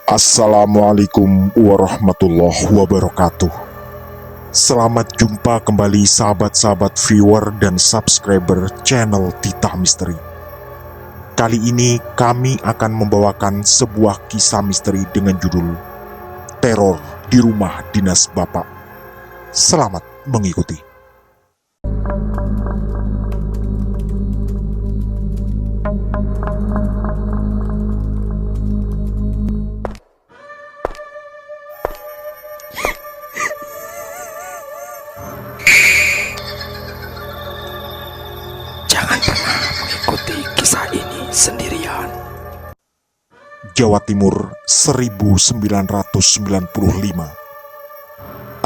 Assalamualaikum warahmatullahi wabarakatuh. Selamat jumpa kembali sahabat-sahabat viewer dan subscriber channel Tita Misteri. Kali ini kami akan membawakan sebuah kisah misteri dengan judul Teror di Rumah Dinas Bapak. Selamat mengikuti. Jangan pernah mengikuti kisah ini sendirian. Jawa Timur 1995.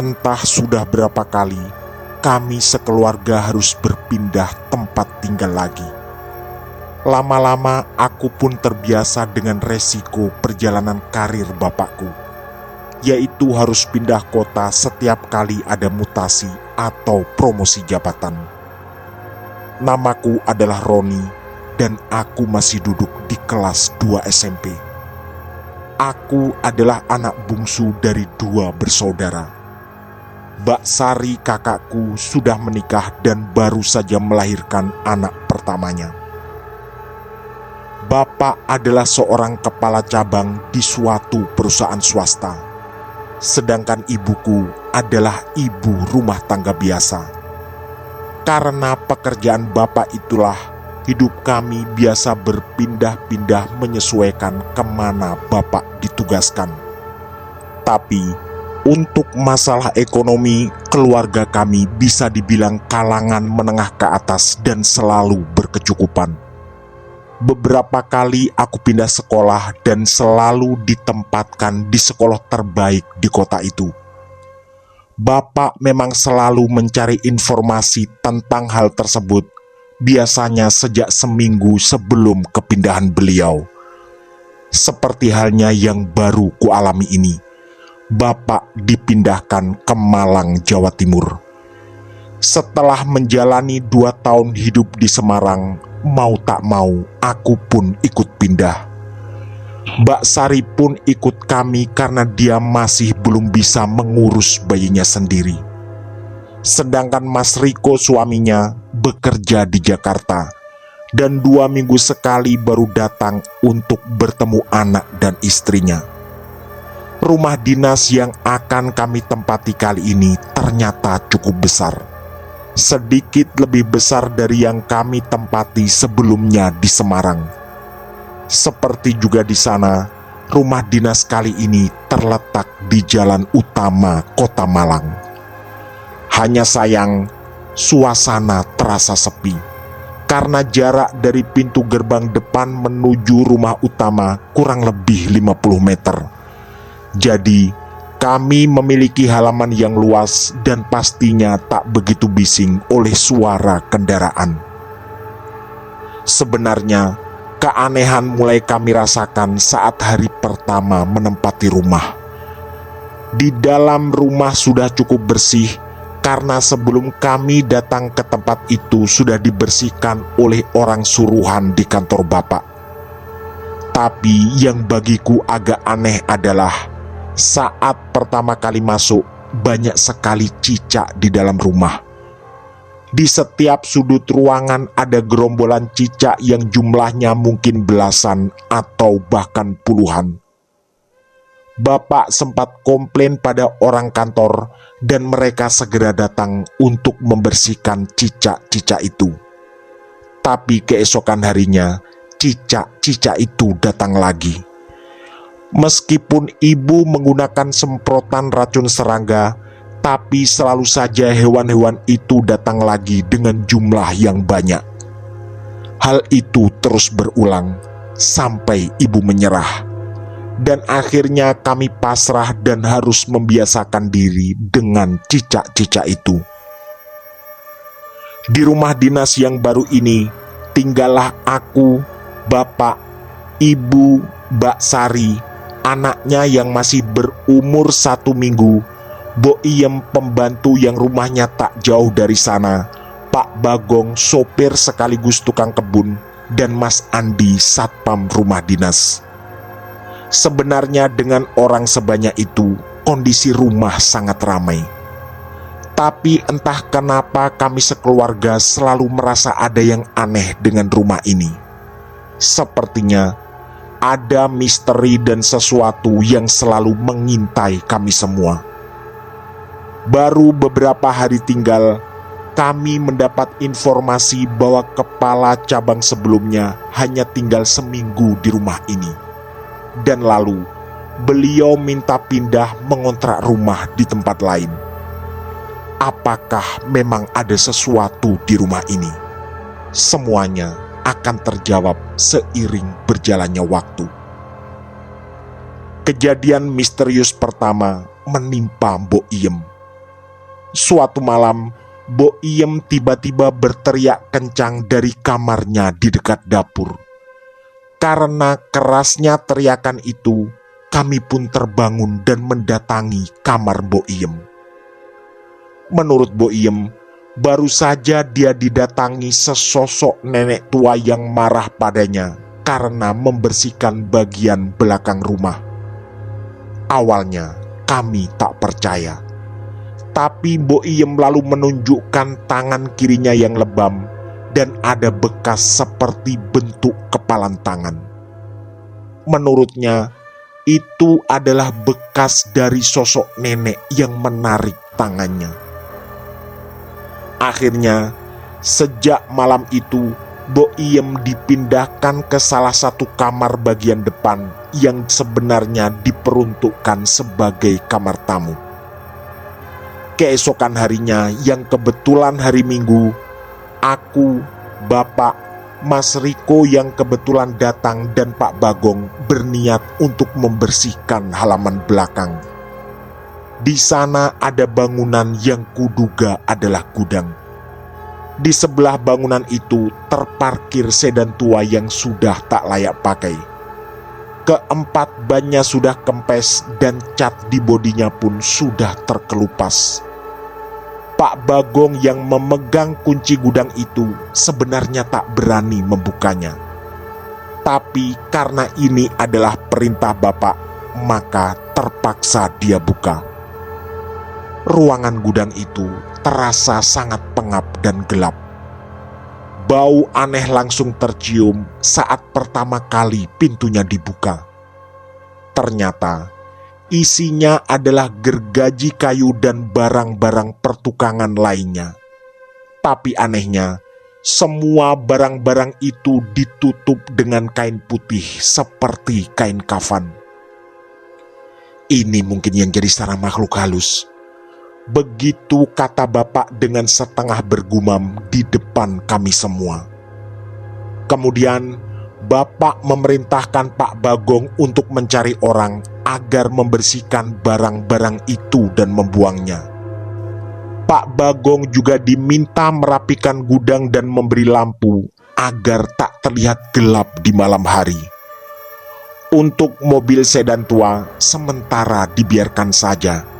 Entah sudah berapa kali kami sekeluarga harus berpindah tempat tinggal lagi. Lama-lama aku pun terbiasa dengan resiko perjalanan karir bapakku, yaitu harus pindah kota setiap kali ada mutasi atau promosi jabatan. Namaku adalah Roni dan aku masih duduk di kelas 2 SMP. Aku adalah anak bungsu dari 2 bersaudara. Mbak Sari kakakku sudah menikah dan baru saja melahirkan anak pertamanya. Bapak adalah seorang kepala cabang di suatu perusahaan swasta, sedangkan ibuku adalah ibu rumah tangga biasa. Karena pekerjaan bapak itulah, hidup kami biasa berpindah-pindah menyesuaikan kemana bapak ditugaskan. Tapi, untuk masalah ekonomi, keluarga kami bisa dibilang kalangan menengah ke atas dan selalu berkecukupan. Beberapa kali aku pindah sekolah dan selalu ditempatkan di sekolah terbaik di kota itu. Bapak memang selalu mencari informasi tentang hal tersebut, biasanya sejak seminggu sebelum kepindahan beliau. Seperti halnya yang baru kualami ini, Bapak dipindahkan ke Malang, Jawa Timur. Setelah menjalani 2 tahun hidup di Semarang, mau tak mau aku pun ikut pindah. Mbak Sari pun ikut kami karena dia masih belum bisa mengurus bayinya sendiri. Sedangkan Mas Riko suaminya bekerja di Jakarta dan 2 minggu sekali baru datang untuk bertemu anak dan istrinya. Rumah dinas yang akan kami tempati kali ini ternyata cukup besar. Sedikit lebih besar dari yang kami tempati sebelumnya di Semarang. Seperti juga di sana, rumah dinas kali ini terletak di jalan utama kota Malang. Hanya sayang, suasana terasa sepi, karena jarak dari pintu gerbang depan menuju rumah utama kurang lebih 50 meter. Jadi, kami memiliki halaman yang luas dan pastinya tak begitu bising oleh suara kendaraan. Sebenarnya, keanehan mulai kami rasakan saat hari pertama menempati rumah. Di dalam rumah sudah cukup bersih karena sebelum kami datang ke tempat itu sudah dibersihkan oleh orang suruhan di kantor bapak. Tapi yang bagiku agak aneh adalah saat pertama kali masuk, banyak sekali cicak di dalam rumah. Di setiap sudut ruangan ada gerombolan cicak yang jumlahnya mungkin belasan atau bahkan puluhan. Bapak sempat komplain pada orang kantor dan mereka segera datang untuk membersihkan cicak-cicak itu. Tapi keesokan harinya, cicak-cicak itu datang lagi. Meskipun ibu menggunakan semprotan racun serangga, tapi selalu saja hewan-hewan itu datang lagi dengan jumlah yang banyak. Hal itu terus berulang sampai ibu menyerah. Dan akhirnya kami pasrah dan harus membiasakan diri dengan cicak-cicak itu. Di rumah dinas yang baru ini, tinggallah aku, bapak, ibu, Mbak Sari, anaknya yang masih berumur 1 minggu, Bo Iem pembantu yang rumahnya tak jauh dari sana, Pak Bagong sopir sekaligus tukang kebun, dan Mas Andi satpam rumah dinas. Sebenarnya dengan orang sebanyak itu, kondisi rumah sangat ramai. Tapi entah kenapa kami sekeluarga selalu merasa ada yang aneh dengan rumah ini. Sepertinya ada misteri dan sesuatu yang selalu mengintai kami semua. Baru beberapa hari tinggal, kami mendapat informasi bahwa kepala cabang sebelumnya hanya tinggal seminggu di rumah ini. Dan lalu, beliau minta pindah mengontrak rumah di tempat lain. Apakah memang ada sesuatu di rumah ini? Semuanya akan terjawab seiring berjalannya waktu. Kejadian misterius pertama menimpa Mbok Iem. Suatu malam, Mbok Iem tiba-tiba berteriak kencang dari kamarnya di dekat dapur. Karena kerasnya teriakan itu, kami pun terbangun dan mendatangi kamar Mbok Iem. Menurut Mbok Iem, baru saja dia didatangi sesosok nenek tua yang marah padanya karena membersihkan bagian belakang rumah. Awalnya kami tak percaya, tapi Mbok Iem lalu menunjukkan tangan kirinya yang lebam dan ada bekas seperti bentuk kepalan tangan. Menurutnya, itu adalah bekas dari sosok nenek yang menarik tangannya. Akhirnya, sejak malam itu, Mbok Iem dipindahkan ke salah satu kamar bagian depan yang sebenarnya diperuntukkan sebagai kamar tamu. Keesokan harinya yang kebetulan hari Minggu, aku, Bapak, Mas Riko yang kebetulan datang dan Pak Bagong berniat untuk membersihkan halaman belakang. Di sana ada bangunan yang kuduga adalah gudang. Di sebelah bangunan itu terparkir sedan tua yang sudah tak layak pakai. Keempat bannya sudah kempes dan cat di bodinya pun sudah terkelupas. Pak Bagong yang memegang kunci gudang itu sebenarnya tak berani membukanya. Tapi karena ini adalah perintah Bapak, maka terpaksa dia buka. Ruangan gudang itu terasa sangat pengap dan gelap. Bau aneh langsung tercium saat pertama kali pintunya dibuka. Ternyata isinya adalah gergaji kayu dan barang-barang pertukangan lainnya. Tapi anehnya, semua barang-barang itu ditutup dengan kain putih seperti kain kafan. Ini mungkin yang jadi sarana makhluk halus. Begitu kata Bapak dengan setengah bergumam di depan kami semua. Kemudian Bapak memerintahkan Pak Bagong untuk mencari orang agar membersihkan barang-barang itu dan membuangnya. Pak Bagong juga diminta merapikan gudang dan memberi lampu agar tak terlihat gelap di malam hari. Untuk mobil sedan tua sementara dibiarkan saja.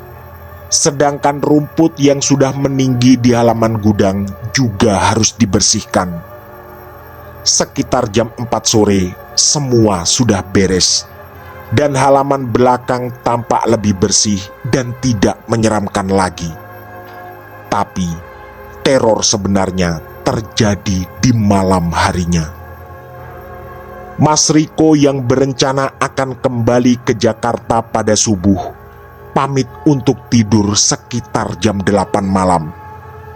Sedangkan rumput yang sudah meninggi di halaman gudang juga harus dibersihkan. Sekitar jam 4 sore, semua sudah beres. Dan halaman belakang tampak lebih bersih dan tidak menyeramkan lagi. Tapi, teror sebenarnya terjadi di malam harinya. Mas Riko yang berencana akan kembali ke Jakarta pada subuh, pamit untuk tidur sekitar jam 8 malam.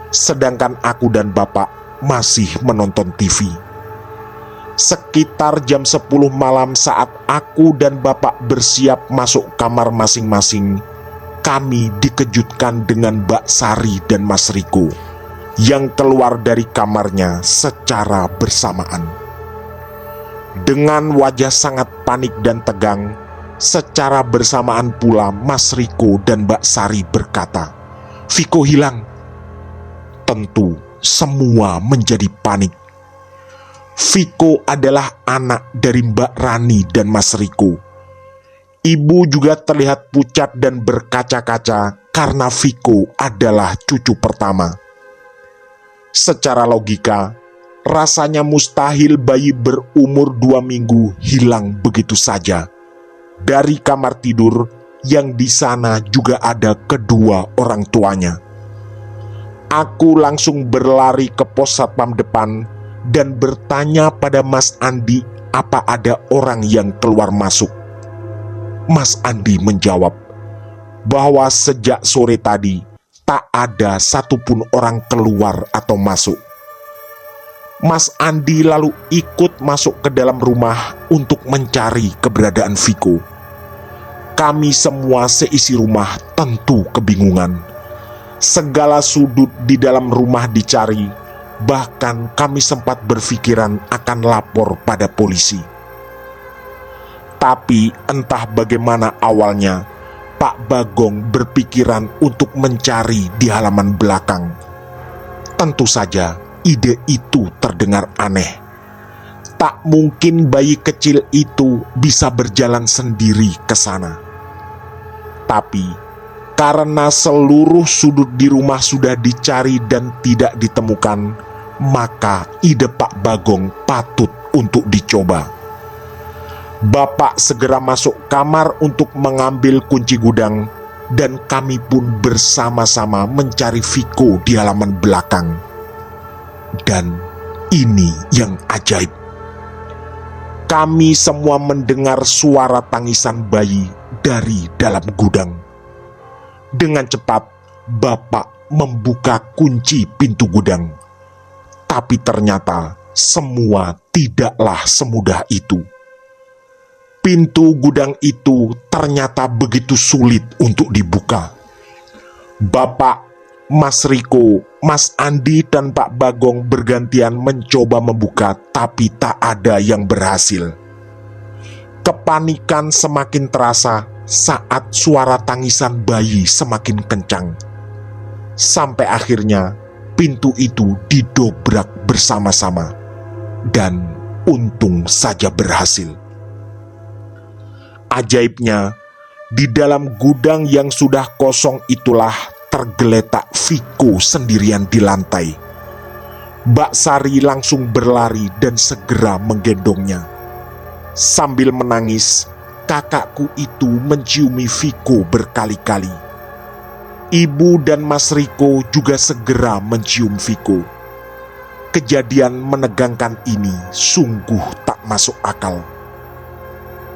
Sedangkan aku dan Bapak masih menonton TV. Sekitar jam 10 malam saat aku dan Bapak bersiap masuk kamar masing-masing, kami dikejutkan dengan Mbak Sari dan Mas Riko yang keluar dari kamarnya secara bersamaan. Dengan wajah sangat panik dan tegang, secara bersamaan pula Mas Riko dan Mbak Sari berkata, "Viko hilang." Tentu semua menjadi panik. Viko adalah anak dari Mbak Rani dan Mas Riko. Ibu juga terlihat pucat dan berkaca-kaca karena Viko adalah cucu pertama. Secara logika, rasanya mustahil bayi berumur 2 minggu hilang begitu saja. dari kamar tidur yang di sana juga ada kedua orang tuanya. Aku langsung berlari ke pos satpam depan dan bertanya pada Mas Andi apa ada orang yang keluar masuk. Mas Andi menjawab bahwa sejak sore tadi tak ada satupun orang keluar atau masuk. Mas Andi lalu ikut masuk ke dalam rumah untuk mencari keberadaan Viko. Kami semua seisi rumah tentu kebingungan. Segala sudut di dalam rumah dicari, bahkan kami sempat berpikiran akan lapor pada polisi. Tapi entah bagaimana awalnya, Pak Bagong berpikiran untuk mencari di halaman belakang. Tentu saja ide itu terdengar aneh. Tak mungkin bayi kecil itu bisa berjalan sendiri ke sana. Tapi karena seluruh sudut di rumah sudah dicari dan tidak ditemukan, maka ide Pak Bagong patut untuk dicoba. Bapak segera masuk kamar untuk mengambil kunci gudang, dan kami pun bersama-sama mencari Viko di halaman belakang. Dan ini yang ajaib. Kami semua mendengar suara tangisan bayi dari dalam gudang. Dengan cepat, Bapak membuka kunci pintu gudang. Tapi ternyata semua tidaklah semudah itu. Pintu gudang itu ternyata begitu sulit untuk dibuka. Bapak, Mas Riko, Mas Andi, dan Pak Bagong bergantian mencoba membuka, tapi tak ada yang berhasil. Kepanikan semakin terasa saat suara tangisan bayi semakin kencang. Sampai akhirnya pintu itu didobrak bersama-sama, dan untung saja berhasil. Ajaibnya, di dalam gudang yang sudah kosong itulah tergeletak Viko sendirian di lantai. Mbak Sari langsung berlari dan segera menggendongnya. Sambil menangis, kakakku itu menciumi Viko berkali-kali. Ibu dan Mas Riko juga segera mencium Viko. Kejadian menegangkan ini sungguh tak masuk akal.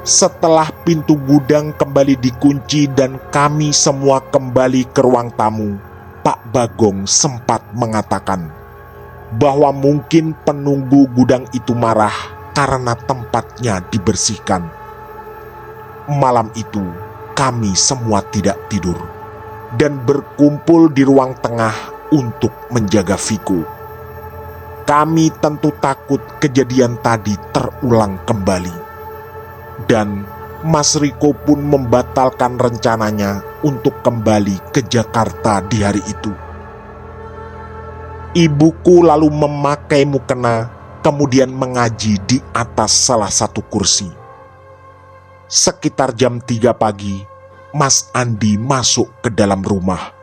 Setelah pintu gudang kembali dikunci dan kami semua kembali ke ruang tamu, Pak Bagong sempat mengatakan bahwa mungkin penunggu gudang itu marah karena tempatnya dibersihkan. Malam itu kami semua tidak tidur dan berkumpul di ruang tengah untuk menjaga Viko. Kami tentu takut kejadian tadi terulang kembali. Dan Mas Riko pun membatalkan rencananya untuk kembali ke Jakarta di hari itu. Ibuku lalu memakai mukena, kemudian mengaji di atas salah satu kursi. Sekitar jam 3 pagi, Mas Andi masuk ke dalam rumah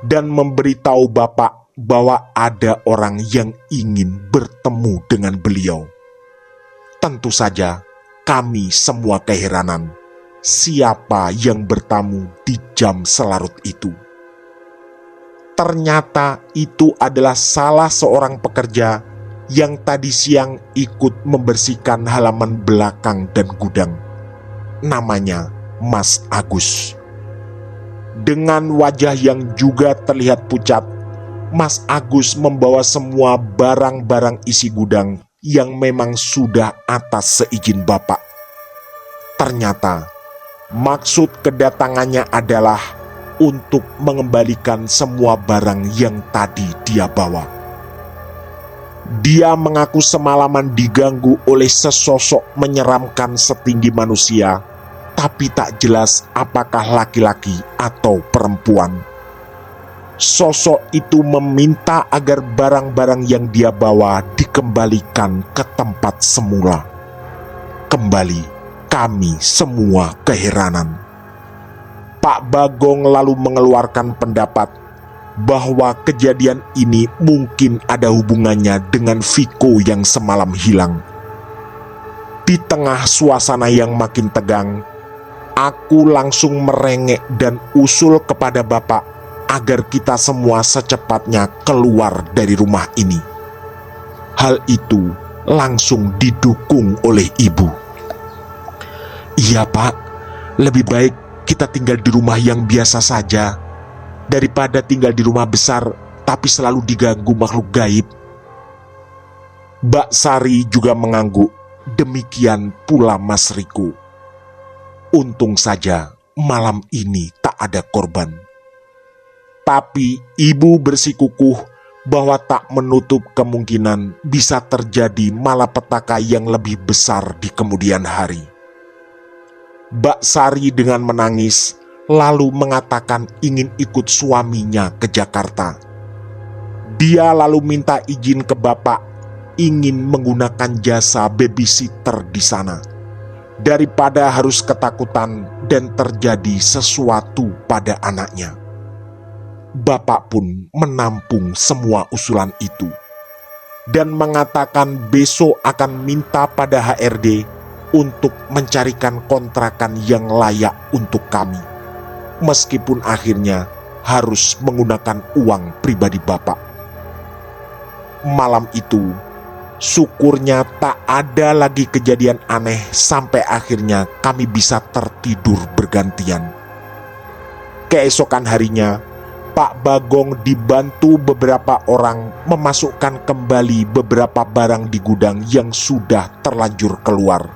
dan memberitahu Bapak bahwa ada orang yang ingin bertemu dengan beliau. Tentu saja, kami semua keheranan, siapa yang bertamu di jam selarut itu. Ternyata itu adalah salah seorang pekerja yang tadi siang ikut membersihkan halaman belakang dan gudang. Namanya Mas Agus. Dengan wajah yang juga terlihat pucat, Mas Agus membawa semua barang-barang isi gudang yang memang sudah atas seizin Bapak. Ternyata maksud kedatangannya adalah untuk mengembalikan semua barang yang tadi dia bawa. Dia mengaku semalaman diganggu oleh sesosok menyeramkan setinggi manusia, tapi tak jelas apakah laki-laki atau perempuan. Sosok itu meminta agar barang-barang yang dia bawa dikembalikan ke tempat semula. Kembali, kami semua keheranan. Pak Bagong lalu mengeluarkan pendapat bahwa kejadian ini mungkin ada hubungannya dengan Viko yang semalam hilang. Di tengah suasana yang makin tegang, Aku langsung merengek dan usul kepada bapak agar kita semua secepatnya keluar dari rumah ini. Hal itu langsung didukung oleh ibu. "Iya pak, lebih baik kita tinggal di rumah yang biasa saja daripada tinggal di rumah besar tapi selalu diganggu makhluk gaib." Mbak Sari juga mengangguk. Demikian pula Mas Riko. Untung saja malam ini tak ada korban. Tapi ibu bersikukuh bahwa tak menutup kemungkinan bisa terjadi malapetaka yang lebih besar di kemudian hari. Mbak Sari dengan menangis lalu mengatakan ingin ikut suaminya ke Jakarta. Dia lalu minta izin ke bapak ingin menggunakan jasa babysitter di sana, daripada harus ketakutan dan terjadi sesuatu pada anaknya. Bapak pun menampung semua usulan itu dan mengatakan besok akan minta pada HRD untuk mencarikan kontrakan yang layak untuk kami, meskipun akhirnya harus menggunakan uang pribadi bapak. Malam itu, syukurnya tak ada lagi kejadian aneh sampai akhirnya kami bisa tertidur bergantian. Keesokan harinya, Pak Bagong dibantu beberapa orang memasukkan kembali beberapa barang di gudang yang sudah terlanjur keluar.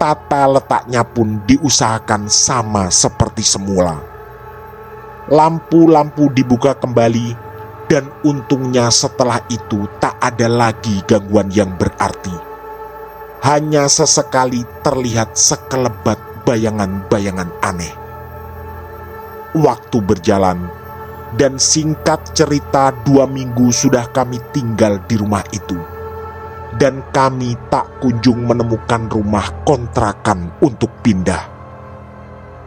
Tata letaknya pun diusahakan sama seperti semula. Lampu-lampu dibuka kembali. Dan untungnya setelah itu tak ada lagi gangguan yang berarti. Hanya sesekali terlihat sekelebat bayangan-bayangan aneh. Waktu berjalan, dan singkat cerita 2 minggu sudah kami tinggal di rumah itu. Dan kami tak kunjung menemukan rumah kontrakan untuk pindah.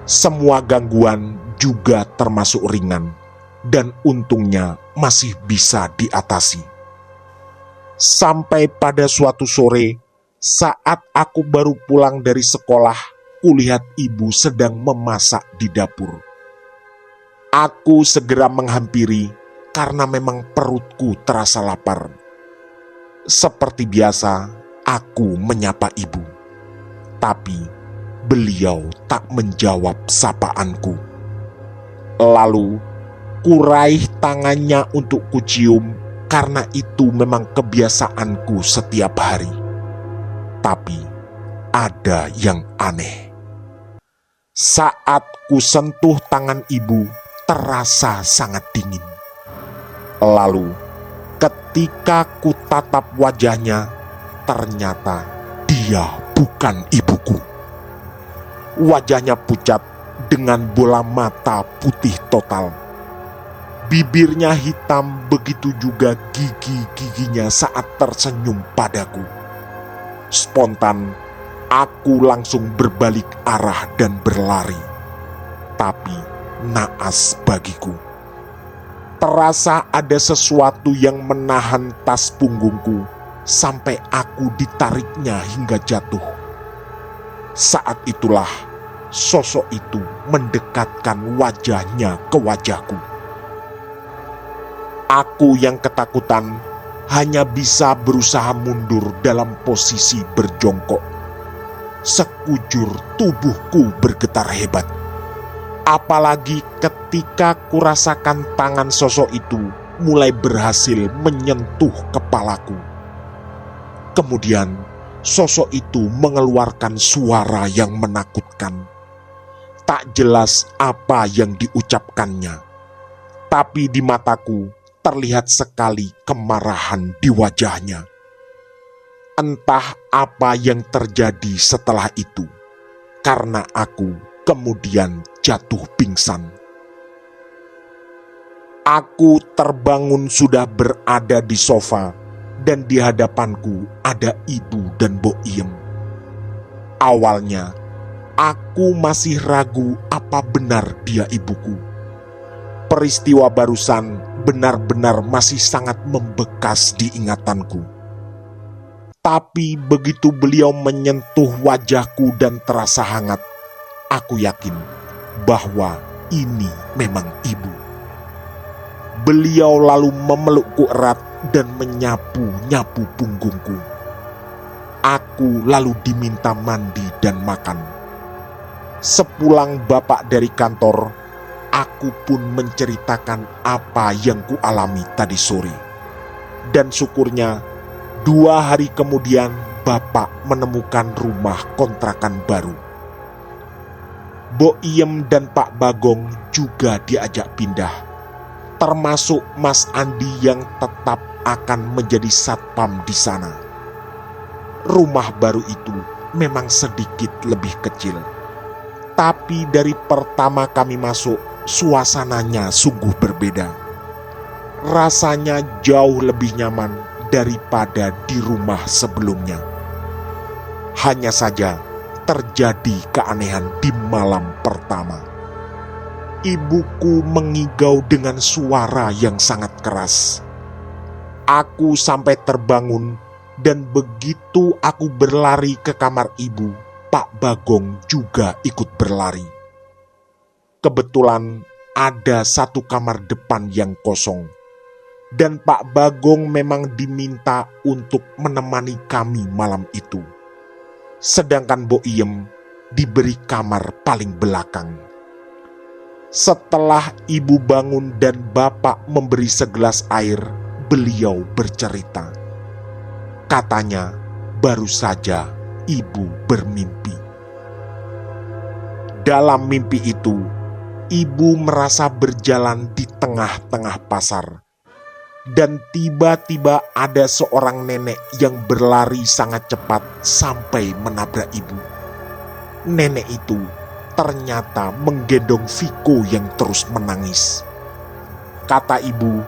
Semua gangguan juga termasuk ringan. Dan untungnya masih bisa diatasi. Sampai pada suatu sore, saat aku baru pulang dari sekolah, kulihat ibu sedang memasak di dapur. Aku segera menghampiri karena memang perutku terasa lapar. Seperti biasa, aku menyapa ibu. Tapi beliau tak menjawab sapaanku. Lalu kuraih tangannya untuk kucium karena itu memang kebiasaanku setiap hari. Tapi ada yang aneh. Saat ku sentuh tangan ibu, terasa sangat dingin. Lalu ketika ku tatap wajahnya, ternyata dia bukan ibuku. Wajahnya pucat dengan bola mata putih total. Bibirnya hitam, begitu juga gigi-giginya saat tersenyum padaku. Spontan, aku langsung berbalik arah dan berlari. Tapi naas bagiku. Terasa ada sesuatu yang menahan tas punggungku sampai aku ditariknya hingga jatuh. Saat itulah sosok itu mendekatkan wajahnya ke wajahku. Aku yang ketakutan hanya bisa berusaha mundur dalam posisi berjongkok. Sekujur tubuhku bergetar hebat. Apalagi ketika kurasakan tangan sosok itu mulai berhasil menyentuh kepalaku. Kemudian sosok itu mengeluarkan suara yang menakutkan. Tak jelas apa yang diucapkannya, tapi di mataku terlihat sekali kemarahan di wajahnya. Entah apa yang terjadi setelah itu, karena aku kemudian jatuh pingsan. Aku terbangun sudah berada di sofa, dan di hadapanku ada ibu dan Mbok Iem. Awalnya, aku masih ragu apa benar dia ibuku. Peristiwa barusan benar-benar masih sangat membekas di ingatanku. Tapi begitu beliau menyentuh wajahku dan terasa hangat, aku yakin bahwa ini memang ibu. Beliau lalu memelukku erat dan menyapu-nyapu punggungku. Aku lalu diminta mandi dan makan. Sepulang bapak dari kantor, aku pun menceritakan apa yang kualami tadi sore. Dan syukurnya 2 hari kemudian bapak menemukan rumah kontrakan baru. Mbok Iem dan Pak Bagong juga diajak pindah, termasuk Mas Andi yang tetap akan menjadi satpam di sana. Rumah baru itu memang sedikit lebih kecil, tapi dari pertama kami masuk, suasananya sungguh berbeda. Rasanya jauh lebih nyaman daripada di rumah sebelumnya. Hanya saja terjadi keanehan di malam pertama. Ibuku mengigau dengan suara yang sangat keras. Aku sampai terbangun, dan begitu aku berlari ke kamar ibu, Pak Bagong juga ikut berlari. Kebetulan ada satu kamar depan yang kosong, dan Pak Bagong memang diminta untuk menemani kami malam itu. Sedangkan Mbok Iem diberi kamar paling belakang. Setelah ibu bangun dan bapak memberi segelas air, beliau bercerita. Katanya, baru saja ibu bermimpi. Dalam mimpi itu, ibu merasa berjalan di tengah-tengah pasar. Dan tiba-tiba ada seorang nenek yang berlari sangat cepat sampai menabrak ibu. Nenek itu ternyata menggendong Viko yang terus menangis. Kata ibu,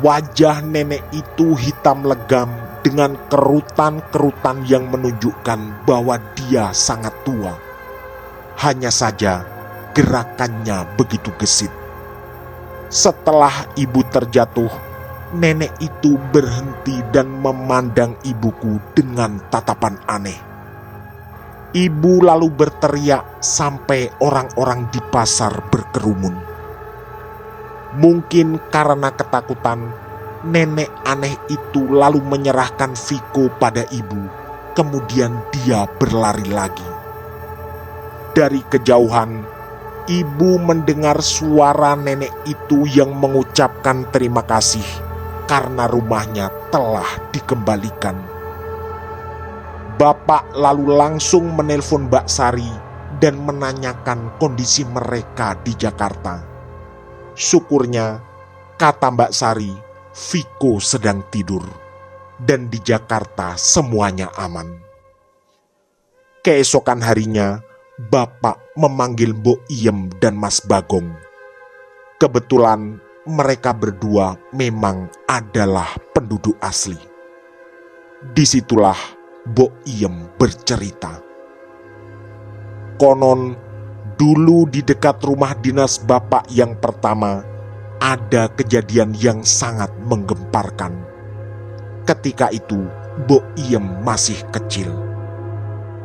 wajah nenek itu hitam legam dengan kerutan-kerutan yang menunjukkan bahwa dia sangat tua. Hanya saja gerakannya begitu gesit. Setelah ibu terjatuh, nenek itu berhenti dan memandang ibuku dengan tatapan aneh. Ibu lalu berteriak sampai orang-orang di pasar berkerumun. Mungkin karena ketakutan, nenek aneh itu lalu menyerahkan Viko pada ibu. Kemudian dia berlari lagi. Dari kejauhan, ibu mendengar suara nenek itu yang mengucapkan terima kasih karena rumahnya telah dikembalikan. Bapak lalu langsung menelpon Mbak Sari dan menanyakan kondisi mereka di Jakarta. Syukurnya, kata Mbak Sari, Viko sedang tidur dan di Jakarta semuanya aman. Keesokan harinya, Bapak memanggil Mbok Iem dan Mas Bagong. Kebetulan mereka berdua memang adalah penduduk asli. Disitulah Mbok Iem bercerita. Konon, dulu di dekat rumah dinas bapak yang pertama, ada kejadian yang sangat menggemparkan. Ketika itu, Mbok Iem masih kecil.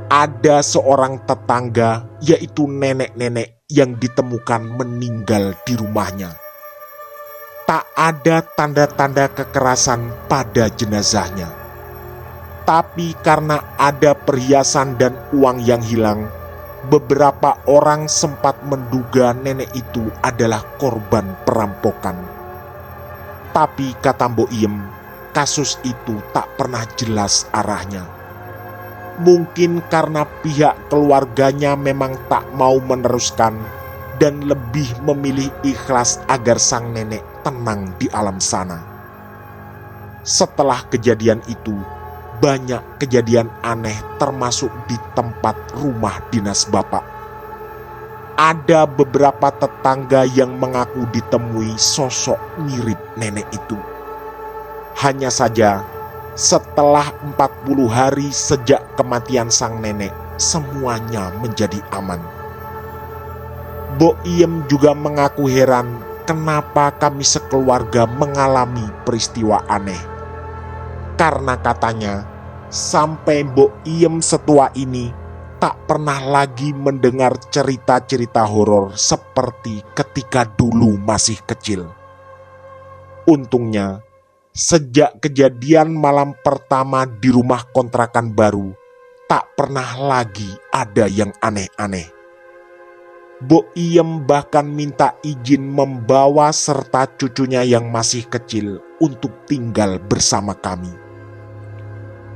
Ada seorang tetangga, yaitu nenek-nenek yang ditemukan meninggal di rumahnya. Tak ada tanda-tanda kekerasan pada jenazahnya. Tapi karena ada perhiasan dan uang yang hilang, beberapa orang sempat menduga nenek itu adalah korban perampokan. Tapi kata Mbok Iem, kasus itu tak pernah jelas arahnya. Mungkin karena pihak keluarganya memang tak mau meneruskan dan lebih memilih ikhlas agar sang nenek tenang di alam sana. Setelah kejadian itu, banyak kejadian aneh termasuk di tempat rumah dinas bapak. Ada beberapa tetangga yang mengaku ditemui sosok mirip nenek itu. Hanya saja, setelah 40 hari sejak kematian sang nenek, semuanya menjadi aman. Mbok Iem juga mengaku heran kenapa kami sekeluarga mengalami peristiwa aneh. Karena katanya, sampai Mbok Iem setua ini, tak pernah lagi mendengar cerita-cerita horor seperti ketika dulu masih kecil. Untungnya, sejak kejadian malam pertama di rumah kontrakan baru, tak pernah lagi ada yang aneh-aneh. Bo Iem bahkan minta izin membawa serta cucunya yang masih kecil untuk tinggal bersama kami.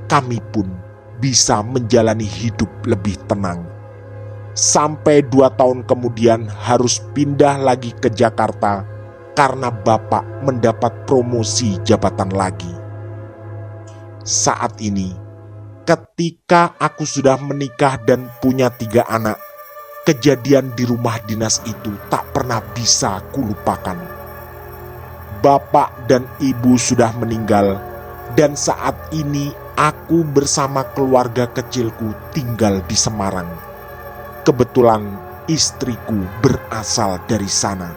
Kami pun bisa menjalani hidup lebih tenang. Sampai 2 tahun kemudian harus pindah lagi ke Jakarta karena bapak mendapat promosi jabatan lagi. Saat ini, ketika aku sudah menikah dan punya 3 anak, kejadian di rumah dinas itu tak pernah bisa kulupakan. Bapak dan ibu sudah meninggal, dan saat ini aku bersama keluarga kecilku tinggal di Semarang. Kebetulan istriku berasal dari sana.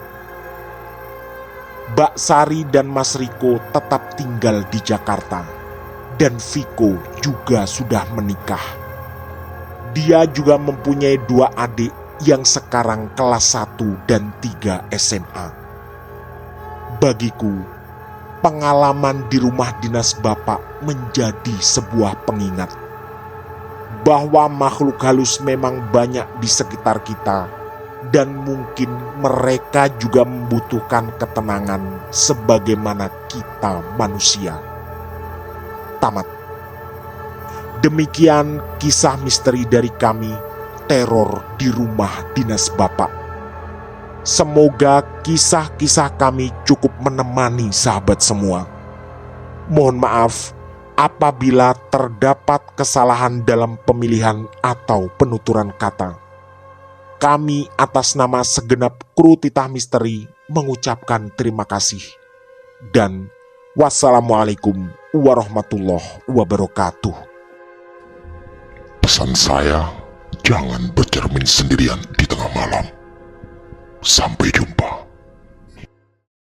Mbak Sari dan Mas Riko tetap tinggal di Jakarta, dan Viko juga sudah menikah. Dia juga mempunyai 2 adik yang sekarang kelas 1 dan 3 SMA. Bagiku, pengalaman di rumah dinas bapak menjadi sebuah pengingat bahwa makhluk halus memang banyak di sekitar kita, dan mungkin mereka juga membutuhkan ketenangan sebagaimana kita manusia. Tamat. Demikian kisah misteri dari kami, teror di rumah dinas bapak. Semoga kisah-kisah kami cukup menemani sahabat semua. Mohon maaf apabila terdapat kesalahan dalam pemilihan atau penuturan kata. Kami atas nama segenap kru Titah Misteri mengucapkan terima kasih. Dan wassalamualaikum warahmatullahi wabarakatuh. Pesan saya, jangan bercermin sendirian di tengah malam. Sampai jumpa.